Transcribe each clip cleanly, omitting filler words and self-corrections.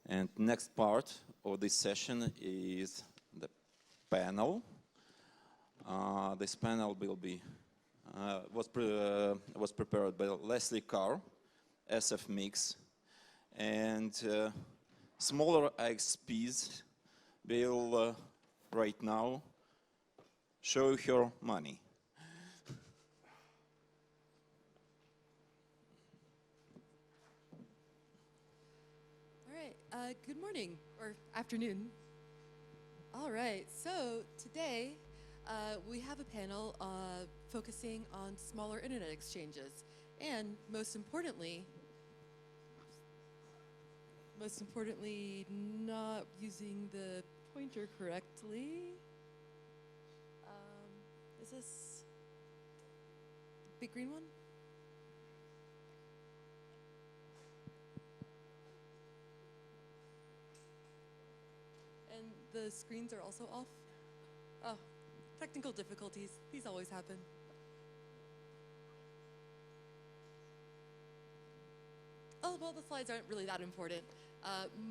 And next part of this session is the panel. This panel will be was prepared by Leslie Carr, SF Mix, and smaller IXPs will right now show her money. Good morning, or afternoon. All right, so today we have a panel focusing on smaller internet exchanges, and most importantly, not using the pointer correctly. Is this the big green one? And the screens are also off? Oh, technical difficulties. These always happen. Oh, well, the slides aren't really that important.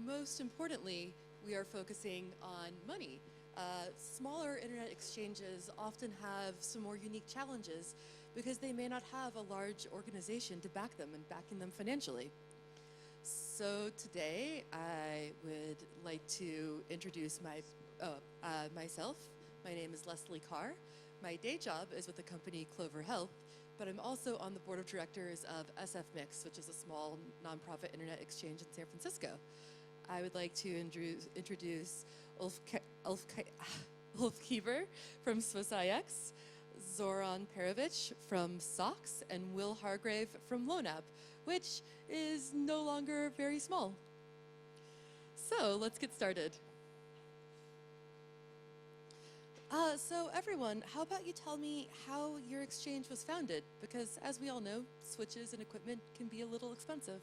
Most importantly, we are focusing on money. Smaller internet exchanges often have some more unique challenges because they may not have a large organization to back them and backing them financially. So today, I would like to introduce myself. My name is Leslie Carr. My day job is with the company Clover Health, but I'm also on the board of directors of SF Mix, which is a small nonprofit internet exchange in San Francisco. I would like to introduce Ulf Kieber from Swiss IX, Zoran Perovic from SOX, and Will Hargrave from LoanApp, which is no longer very small. So let's get started. So everyone, how about you tell me how your exchange was founded? Because as we all know, switches and equipment can be a little expensive.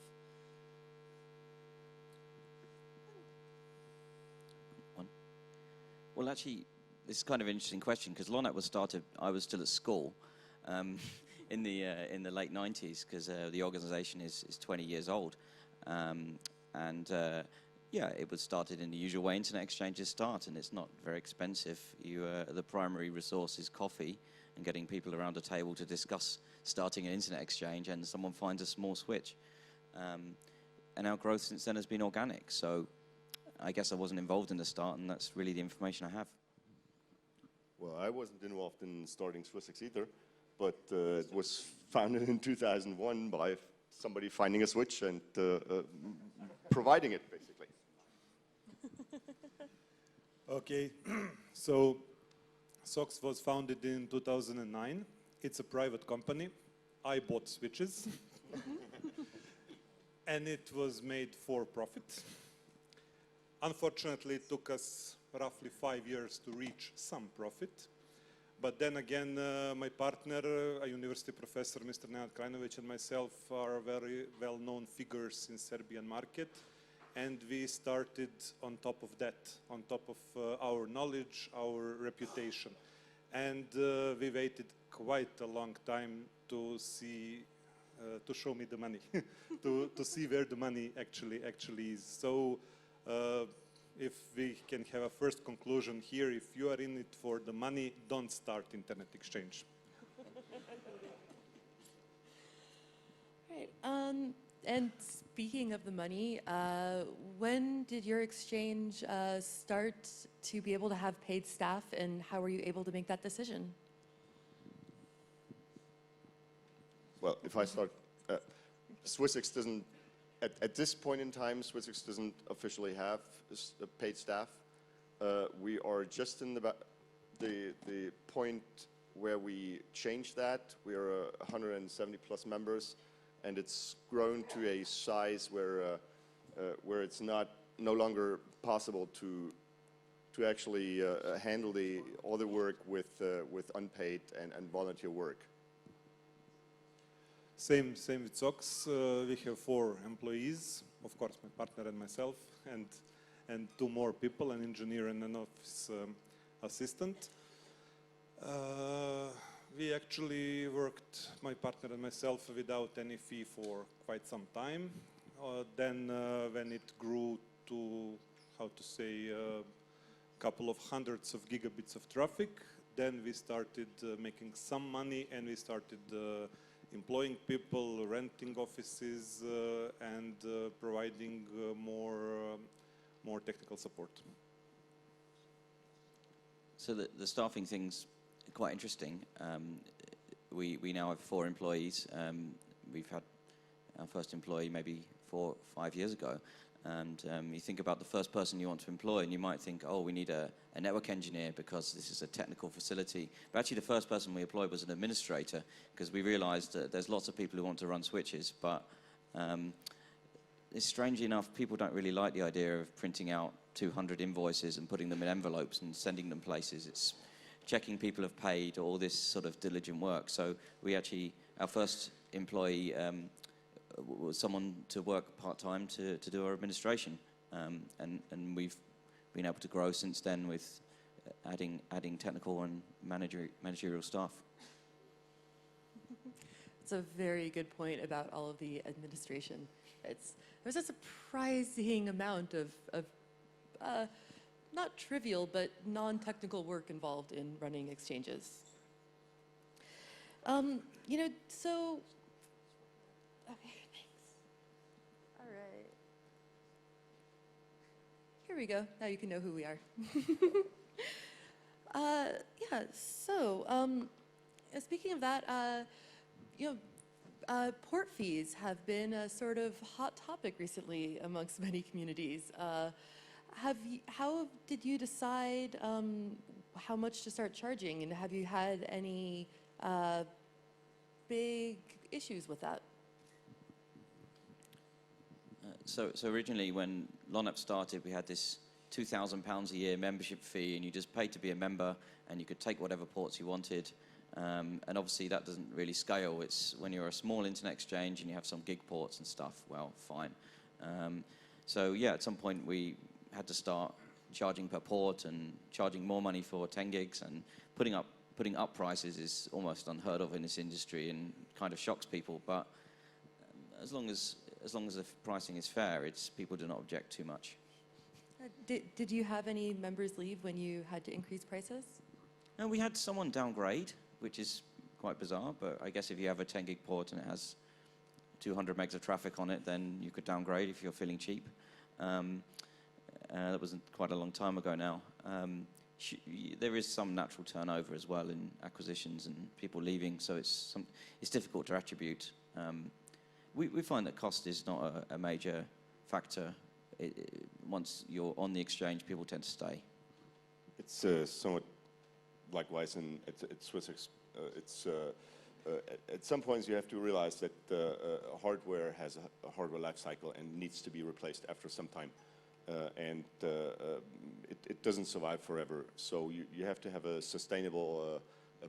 Well, actually, this is kind of an interesting question because LoanApp was started, I was still at school in the late 90s because the organization is 20 years old. Yeah, it was started in the usual way internet exchanges start, and it's not very expensive. The primary resource is coffee and getting people around a table to discuss starting an internet exchange, and someone finds a small switch. And our growth since then has been organic, so I guess I wasn't involved in the start, and that's really the information I have. Well, I wasn't involved in starting SwissX either, but it was founded in 2001 by somebody finding a switch and providing it, basically. Okay, so SOX was founded in 2009. It's a private company. I bought switches. And it was made for profit. Unfortunately, it took us roughly 5 years to reach some profit. But then again, my partner, a university professor, Mr. Nenad Krajinovic, and myself are very well-known figures in Serbian market. And we started on top of that, on top of our knowledge, our reputation. And we waited quite a long time to see, to show me the money, to see where the money actually is. So if we can have a first conclusion here, if you are in it for the money, don't start internet exchange. Right. And speaking of the money, when did your exchange start to be able to have paid staff, and how were you able to make that decision? Well, if I start, SwissX doesn't, at this point in time, SwissX doesn't officially have paid staff. We are just in the point where we changed that. We are 170 plus members, and it's grown to a size where it's no longer possible to actually handle all the work with unpaid and volunteer work. Same with SOX. We have 4 employees, of course, my partner and myself, and 2 more people, an engineer and an office assistant. We actually worked, my partner and myself, without any fee for quite some time. Then when it grew to, how to say, a couple of hundreds of gigabits of traffic. Then we started making some money, and we started employing people, renting offices, and providing more technical support. So the staffing thing's quite interesting. We now have 4 employees. We've had our first employee maybe 4 or 5 years ago. And you think about the first person you want to employ, and you might think, oh, we need a network engineer because this is a technical facility. But actually, the first person we employed was an administrator, because we realized that there's lots of people who want to run switches, but it's strangely enough, people don't really like the idea of printing out 200 invoices and putting them in envelopes and sending them places. It's checking people have paid, all this sort of diligent work. So we actually, our first employee was someone to work part-time to do our administration. And we've been able to grow since then with adding technical and managerial staff. It's a very good point about all of the administration. There's a surprising amount of not trivial, but non-technical work involved in running exchanges. You know, so, okay, thanks. All right. Here we go. Now you can know who we are. Yeah, so, speaking of that, you know, port fees have been a sort of hot topic recently amongst many communities. How did you decide how much to start charging, and have you had any big issues with that? So originally, when LonApp started, we had this £2,000 a year membership fee, and you just paid to be a member, and you could take whatever ports you wanted. And obviously, that doesn't really scale. It's when you're a small internet exchange and you have some gig ports and stuff, well, fine. So yeah, at some point we had to start charging per port and charging more money for 10 gigs, and putting up prices is almost unheard of in this industry and kind of shocks people. But as long as the pricing is fair, people do not object too much. Did you have any members leave when you had to increase prices? No, we had someone downgrade, which is quite bizarre, but I guess if you have a 10 gig port and it has 200 megs of traffic on it, then you could downgrade if you're feeling cheap. That was quite a long time ago now. There is some natural turnover as well in acquisitions and people leaving, so it's difficult to attribute. We find that cost is not a major factor. Once you're on the exchange, people tend to stay. It's somewhat likewise at SwissX. At some points you have to realize that hardware has a hardware life cycle and needs to be replaced after some time. And it doesn't survive forever. So you have to have a sustainable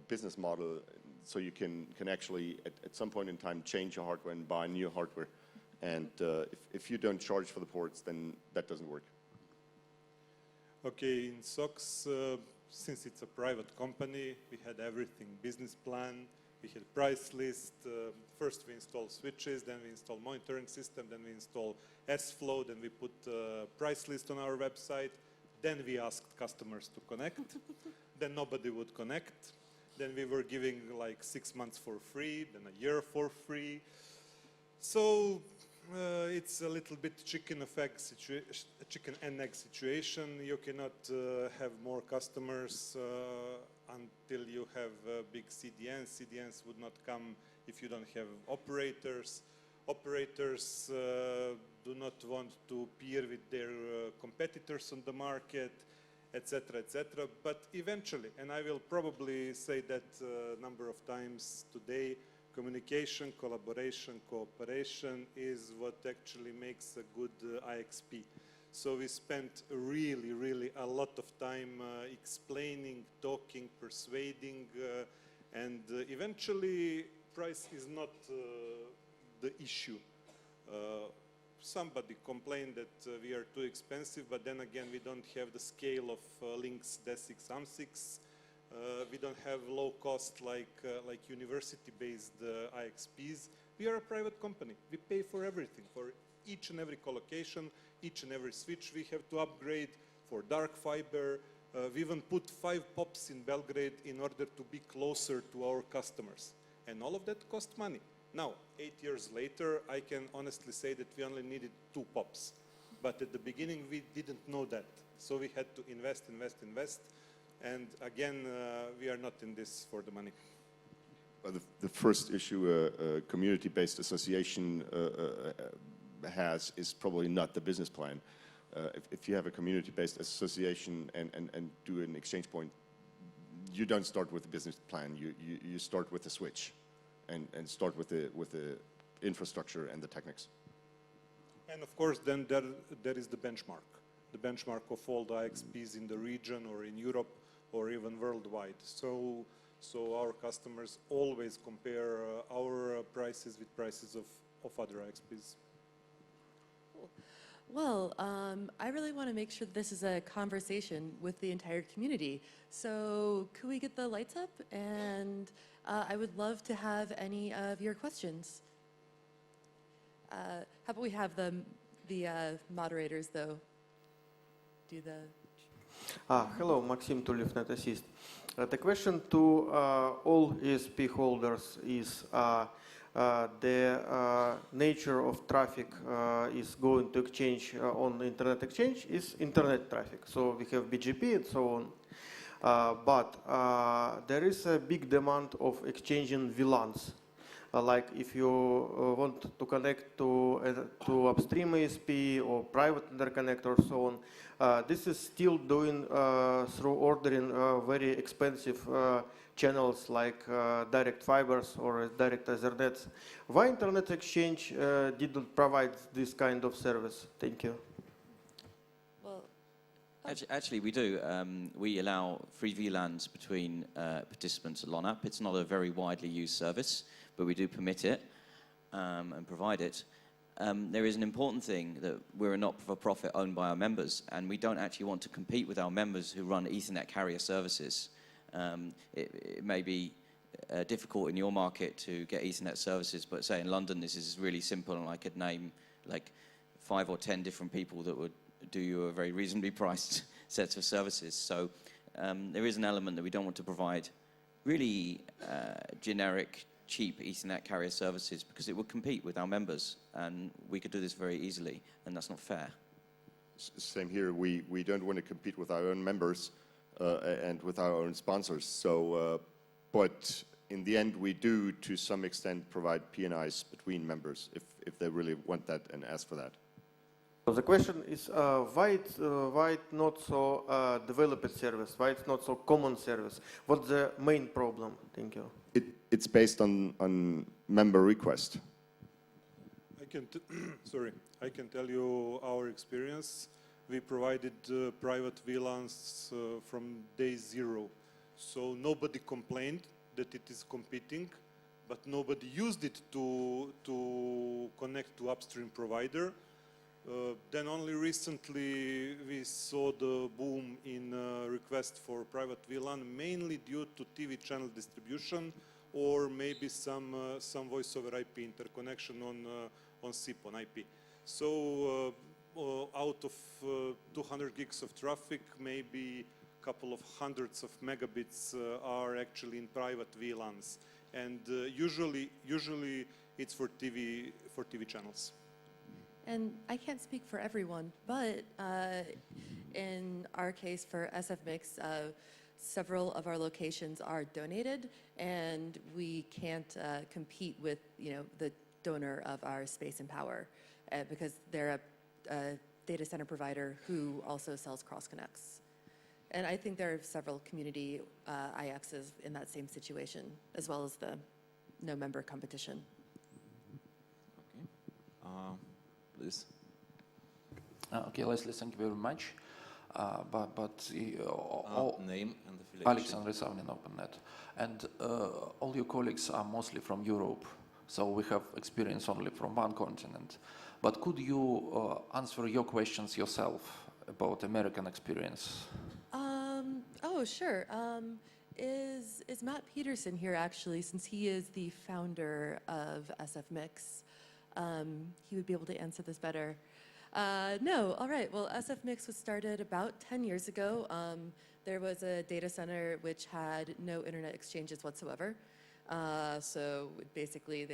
business model, so you can actually at some point in time change your hardware and buy new hardware. And if you don't charge for the ports, then that doesn't work. Okay, in SOX, since it's a private company, we had everything: business plan, we had price list. First we install switches, then we install monitoring system, then we install S-Flow, then we put price list on our website. Then we asked customers to connect. Then nobody would connect. Then we were giving like 6 months for free, then a year for free. So it's a little bit chicken and egg situation. You cannot have more customers until you have big CDNs. CDNs would not come if you don't have operators. Operators do not want to peer with their competitors on the market, etc., etc. But eventually, and I will probably say that a number of times today, communication, collaboration, cooperation is what actually makes a good IXP. So we spent really a lot of time explaining, talking, persuading, and eventually price is not the issue. Somebody complained that we are too expensive, but then again we don't have the scale of Lynx, DES6, AM6. We don't have low cost like university-based IXPs. We are a private company. We pay for everything, for each and every collocation, each and every switch we have to upgrade, for dark fiber. We even put 5 POPs in Belgrade in order to be closer to our customers. And all of that cost money. Now, 8 years later, I can honestly say that we only needed 2 POPs. But at the beginning, we didn't know that. So we had to invest. And again, we are not in this for the money. Well, the first issue a community-based association has is probably not the business plan. If you have a community-based association and do an exchange point, you don't start with a business plan. You start with a switch and start with the infrastructure and the techniques. And of course, then there is the benchmark of all the IXPs in the region or in Europe or even worldwide. So our customers always compare our prices with prices of other IXPs. Cool. Well, I really want to make sure this is a conversation with the entire community. So could we get the lights up? And I would love to have any of your questions. How about we have the moderators, though, do the... Hello, Maxim Tulev, NetAssist. The question to all ESP holders is the nature of traffic is going to exchange on the internet exchange is internet traffic. So we have BGP and so on. But there is a big demand of exchanging VLANs. Like if you want to connect to upstream ESP or private interconnect or so on, this is still doing through ordering very expensive channels like direct fibers or direct Ethernets. Why Internet Exchange didn't provide this kind of service? Thank you. Well, Actually, we do. We allow free VLANs between participants at LONAP. It's not a very widely used service, but we do permit it and provide it. There is an important thing that we're a not-for-profit owned by our members, and we don't actually want to compete with our members who run Ethernet carrier services. It may be difficult in your market to get Ethernet services, but say in London this is really simple, and I could name like 5 or 10 different people that would do you a very reasonably priced set of services. So there is an element that we don't want to provide really generic, cheap Ethernet carrier services because it would compete with our members, and we could do this very easily, and that's not fair. Same here. We don't want to compete with our own members and with our own sponsors. So, but in the end, we do to some extent provide P&Is between members if they really want that and ask for that. So the question is why it's not so developed service? Why it's not so common service? What's the main problem? Thank you. It's based on member request. I can tell you our experience. We provided private VLANs from day 0. So nobody complained that it is competing, but nobody used it to connect to upstream provider. Then only recently we saw the boom in request for private VLAN, mainly due to TV channel distribution or maybe some voice over IP interconnection on SIP, on IP. So out of 200 gigs of traffic, maybe a couple of hundreds of megabits are actually in private VLANs, and usually it's for TV channels. And I can't speak for everyone, but in our case for SF Mix, several of our locations are donated, and we can't compete with the donor of our space and power because they're a data center provider who also sells cross connects. And I think there are several community IXs in that same situation, as well as the no member competition. Okay. Please. Okay, Leslie, thank you very much. Name and affiliation. Alexander Savnin, OpenNet. And all your colleagues are mostly from Europe, so we have experience only from one continent. But could you answer your questions yourself about American experience? Oh, sure. Is Matt Peterson here actually, since he is the founder of SF Mix? He would be able to answer this better. No, all right. Well, SF Mix was started about 10 years ago. There was a data center which had no internet exchanges whatsoever. So basically,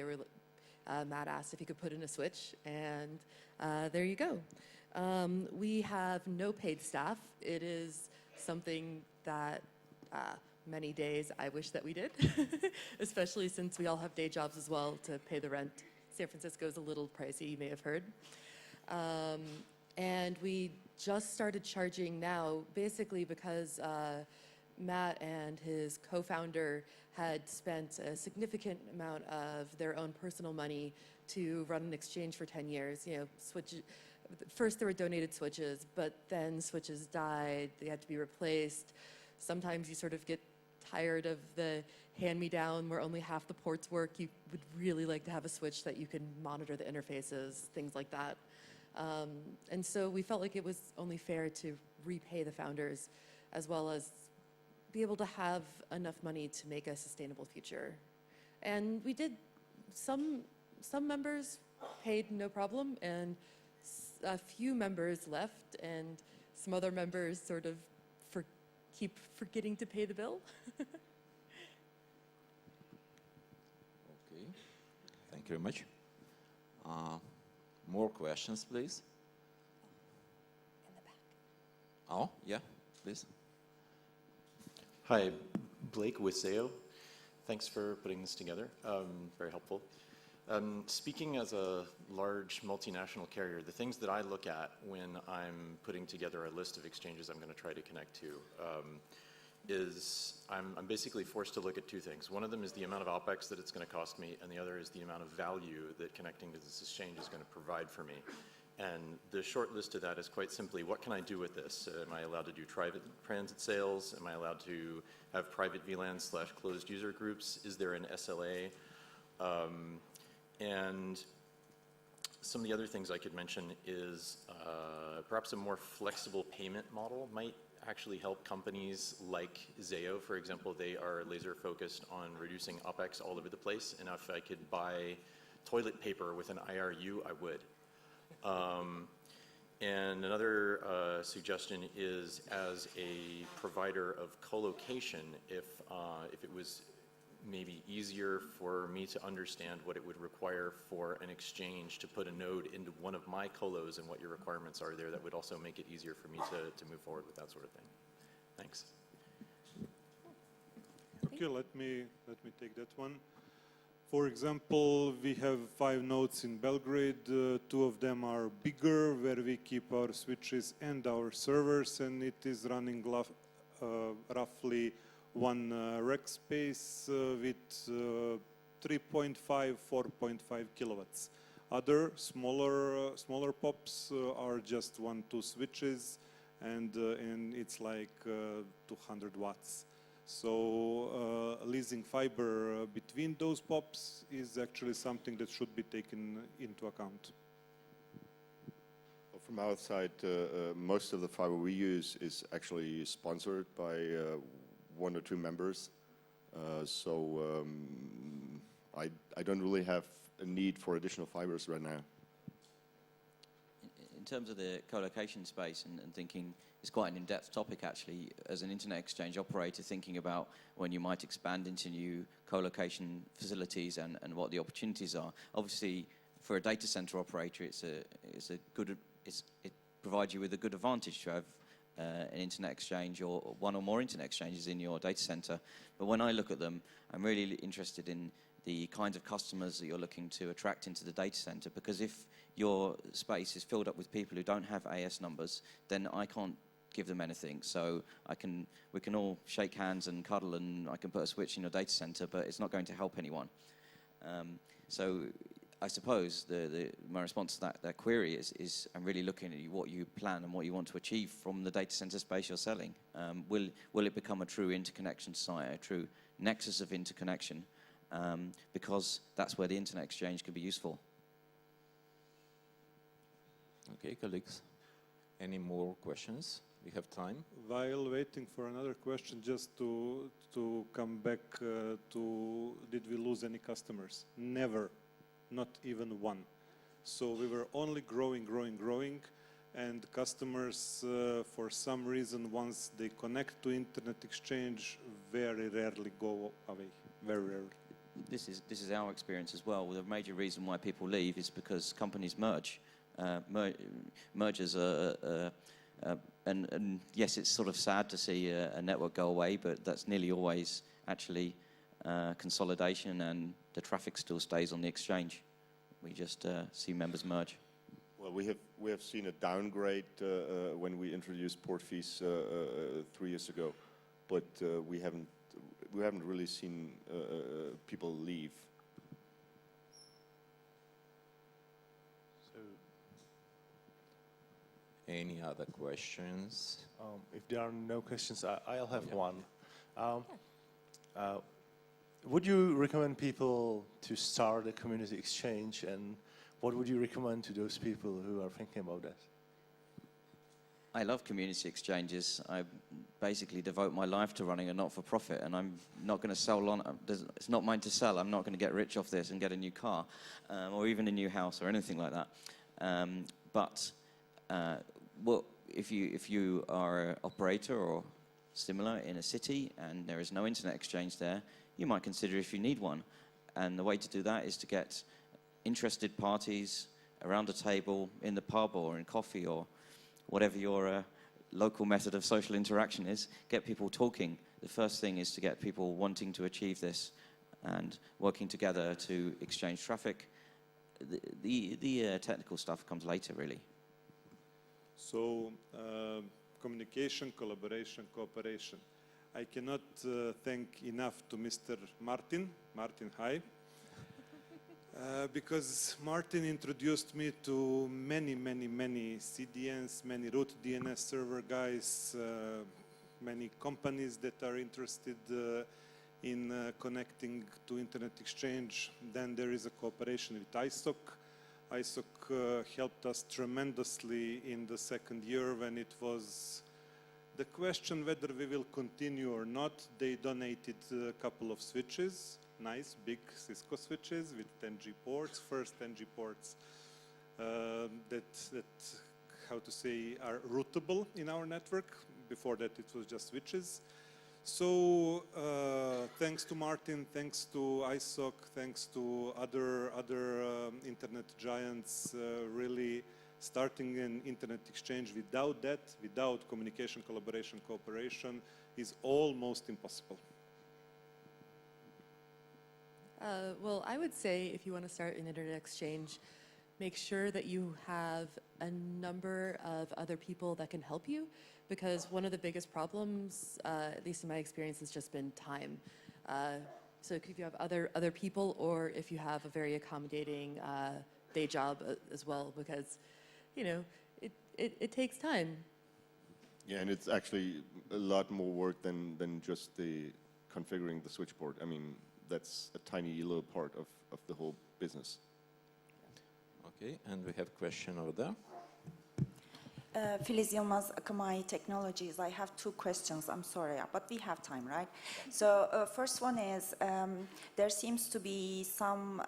Matt asked if he could put in a switch, and there you go. We have no paid staff. It is something that many days I wish that we did, especially since we all have day jobs as well to pay the rent. San Francisco is a little pricey, you may have heard. And we just started charging now, basically because Matt and his co-founder had spent a significant amount of their own personal money to run an exchange for 10 years. You know, first there were donated switches, but then switches died, they had to be replaced. Sometimes you sort of get tired of the hand-me-down where only half the ports work. You would really like to have a switch that you can monitor the interfaces, things like that. And so we felt like it was only fair to repay the founders as well as be able to have enough money to make a sustainable future. And we did, some members paid no problem, and a few members left, and some other members sort of keep forgetting to pay the bill. Okay. Thank you very much. More questions, please. In the back. Oh, yeah, please. Hi, Blake with Zayo. Thanks for putting this together. Very helpful. Speaking as a large multinational carrier, the things that I look at when I'm putting together a list of exchanges I'm going to try to connect to is I'm basically forced to look at two things. One of them is the amount of OpEx that it's going to cost me, and the other is the amount of value that connecting to this exchange is going to provide for me. And the short list of that is quite simply, what can I do with this? Am I allowed to do private transit sales? Am I allowed to have private VLANs/closed user groups? Is there an SLA? And some of the other things I could mention is perhaps a more flexible payment model might actually help companies like Zayo, for example. They are laser focused on reducing OpEx all over the place, and if I could buy toilet paper with an IRU, I would. And another suggestion is, as a provider of co-location, if it was maybe easier for me to understand what it would require for an exchange to put a node into one of my colos and what your requirements are there, that would also make it easier for me to move forward with that sort of thing. Thanks. Okay, let me take that one. For example, we have 5 nodes in Belgrade. 2 of them are bigger, where we keep our switches and our servers, and it is running roughly 1 rack space with 3.5, 4.5 kilowatts. Other smaller pops are just 1-2 switches, and it's like 200 watts. So leasing fiber between those pops is actually something that should be taken into account. Well, from our side, most of the fiber we use is actually sponsored by 1 or 2 members. So I don't really have a need for additional fibers right now. In terms of the co-location space and thinking, it's quite an in-depth topic actually, as an internet exchange operator, thinking about when you might expand into new co-location facilities and what the opportunities are. Obviously, for a data center operator, it provides you with a good advantage to have an internet exchange or 1 or more internet exchanges in your data center. But when I look at them, I'm really interested in the kinds of customers that you're looking to attract into the data center, because if your space is filled up with people who don't have AS numbers, then I can't give them anything. So we can all shake hands and cuddle, and I can put a switch in your data center, but it's not going to help anyone. So I suppose my response to that query is I'm really looking at what you plan and what you want to achieve from the data center space you're selling. Will it become a true interconnection site, a true nexus of interconnection? Because that's where the internet exchange could be useful. Okay, colleagues. Any more questions? We have time. While waiting for another question, just to come back to did we lose any customers? Never, not even one. So we were only growing, and customers, for some reason, once they connect to Internet Exchange, very rarely go away, very rarely. This is our experience as well. The major reason why people leave is because companies merge. Mergers are, and yes, it's sort of sad to see a network go away, but that's nearly always actually consolidation, and the traffic still stays on the exchange. We just see members merge. Well, we have seen a downgrade when we introduced port fees 3 years ago, but we haven't really seen people leave. So, Any other questions? If there are no questions, I'll have one. Would you recommend people to start a community exchange, and what would you recommend to those people who are thinking about that? I love community exchanges. I basically devote my life to running a not-for-profit, and I'm not going to sell on. It's not mine to sell. I'm not going to get rich off this and get a new car, or even a new house, or anything like that. Well, if you are an operator or similar in a city and there is no internet exchange there, you might consider if you need one. And the way to do that is to get interested parties around a table in the pub or in coffee or whatever your local method of social interaction is. Get people talking. The first thing is to get people wanting to achieve this and working together to exchange traffic. The technical stuff comes later, really. So communication, collaboration, cooperation. I cannot thank enough to Mr. Martin. Martin, hi. Because Martin introduced me to many CDNs, many root DNS server guys, many companies that are interested in connecting to Internet Exchange. Then there is a cooperation with ISOC. ISOC helped us tremendously in the second year when it was the question whether we will continue or not. They donated a couple of switches, nice big Cisco switches with 10G ports, first 10G ports that how to say are routable in our network. Before that it was just switches. So thanks to Martin, thanks to ISOC, thanks to other internet giants, really starting an internet exchange without that, without communication, collaboration, cooperation, is almost impossible. Well, I would say if you want to start an internet exchange, make sure that you have a number of other people that can help you, because one of the biggest problems, at least in my experience, has just been time. So if you have other people, or if you have a very accommodating day job as well, because it takes time. Yeah, and it's actually a lot more work than just the configuring the switchboard. I mean, that's a tiny little part of the whole business. Okay, and we have a question over there. Filiz Yılmaz, Akamai Technologies. I have two questions. I'm sorry, but we have time, right? So first one is, there seems to be some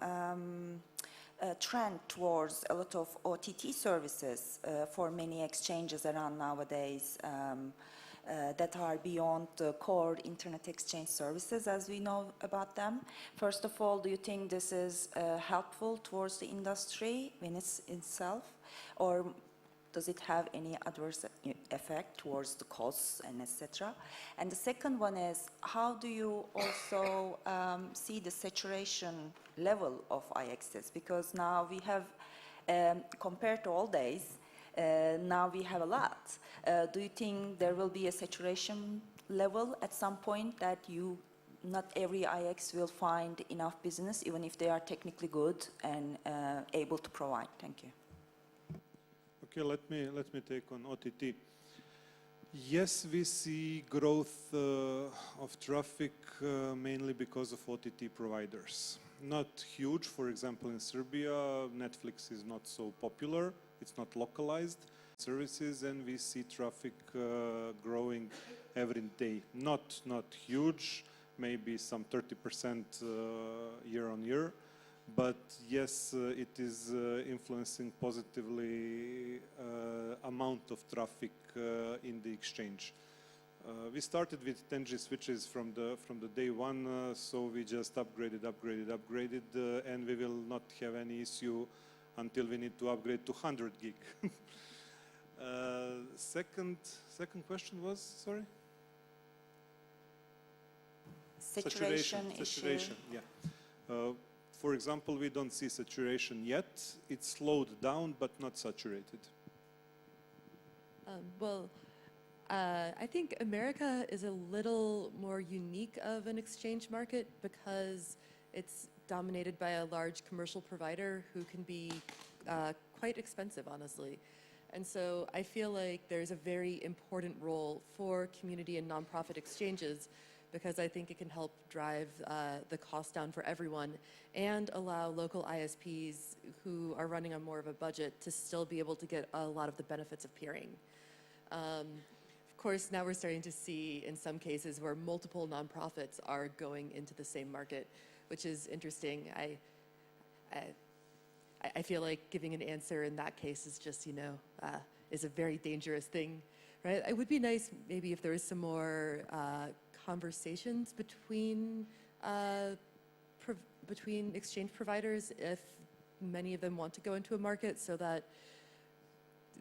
trend towards a lot of OTT services for many exchanges around nowadays that are beyond the core internet exchange services as we know about them. First of all, do you think this is helpful towards the industry in itself, or does it have any adverse effect towards the costs and etc.? And the second one is, how do you also see the saturation level of IXs? Because now we have, compared to old days, now we have a lot. Do you think there will be a saturation level at some point that not every IX will find enough business, even if they are technically good and able to provide? Thank you. Okay, let me take on OTT. Yes, we see growth of traffic mainly because of OTT providers. Not huge. For example, in Serbia, Netflix is not so popular. It's not localized services, and we see traffic growing every day. Not huge, maybe some 30% year on year, but yes, it is influencing positively amount of traffic in the exchange. We started with 10G switches from the day one, so we just upgraded, and we will not have any issue until we need to upgrade to 100 gig. Second question was, sorry? Saturation issue. Yeah. For example, we don't see saturation yet. It's slowed down, but not saturated. I think America is a little more unique of an exchange market because it's dominated by a large commercial provider who can be quite expensive, honestly. And so I feel like there's a very important role for community and nonprofit exchanges because I think it can help drive the cost down for everyone and allow local ISPs who are running on more of a budget to still be able to get a lot of the benefits of peering. Of course, now we're starting to see in some cases where multiple nonprofits are going into the same market, which is interesting. I feel like giving an answer in that case is just, is a very dangerous thing, right? It would be nice maybe if there was some more conversations between exchange providers if many of them want to go into a market so that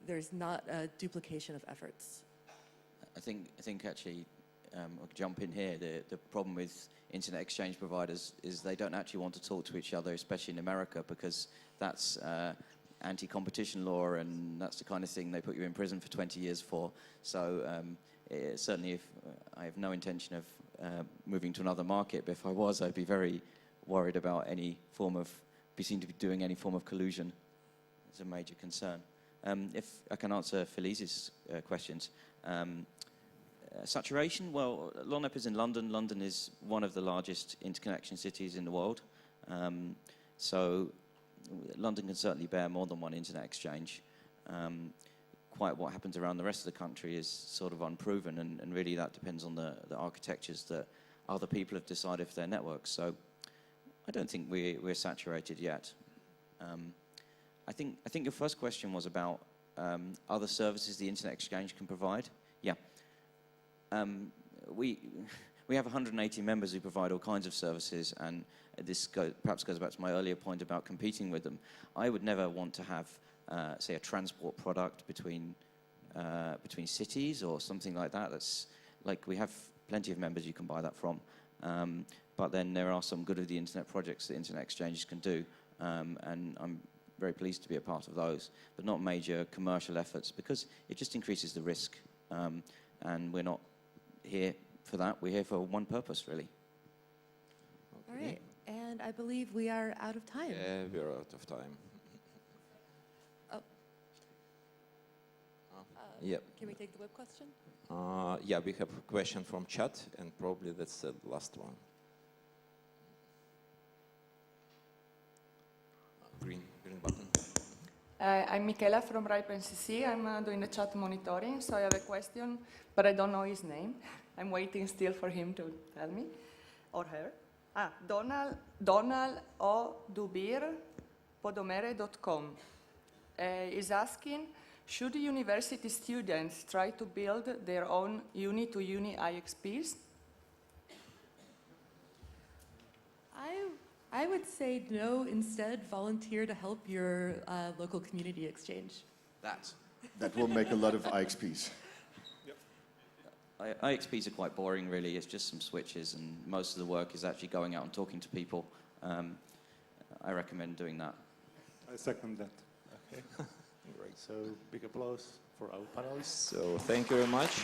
there's not a duplication of efforts. I think actually, I'll jump in here, the problem with internet exchange providers is they don't actually want to talk to each other, especially in America, because that's anti-competition law, and that's the kind of thing they put you in prison for 20 years for. So certainly if I have no intention of moving to another market, but if I was, I'd be very worried about any form of, we seem to be doing any form of collusion. It's a major concern. If I can answer Felice's questions. Saturation, well, LonApp is in London. London is one of the largest interconnection cities in the world. So London can certainly bear more than one internet exchange. Quite what happens around the rest of the country is sort of unproven, and really that depends on the architectures that other people have decided for their networks. So I don't think we're saturated yet. I think your first question was about other services the internet exchange can provide. Yeah. We have 180 members who provide all kinds of services, and this perhaps goes back to my earlier point about competing with them. I would never want to have, say, a transport product between cities or something like that. That's like, we have plenty of members you can buy that from. But then there are some good of the internet projects that internet exchanges can do, and I'm very pleased to be a part of those, but not major commercial efforts because it just increases the risk, and we're not here for that. We're here for one purpose, really. All right, and I believe we are out of time. Yeah, we're out of time. Yep. Can we take the web question? Yeah, we have a question from chat, and probably that's the last one. Green button. I'm Michela from Ripe NCC. I'm doing the chat monitoring, so I have a question, but I don't know his name. I'm waiting still for him to tell me, or her. Donald O. Dubir, podomere.com, is asking, should university students try to build their own uni-to-uni IXPs? I would say no. Instead, volunteer to help your local community exchange. That will make a lot of IXPs. Yep. IXPs are quite boring, really. It's just some switches, and most of the work is actually going out and talking to people. I recommend doing that. I second that. Okay. Great. So big applause for our panelists. So thank you very much.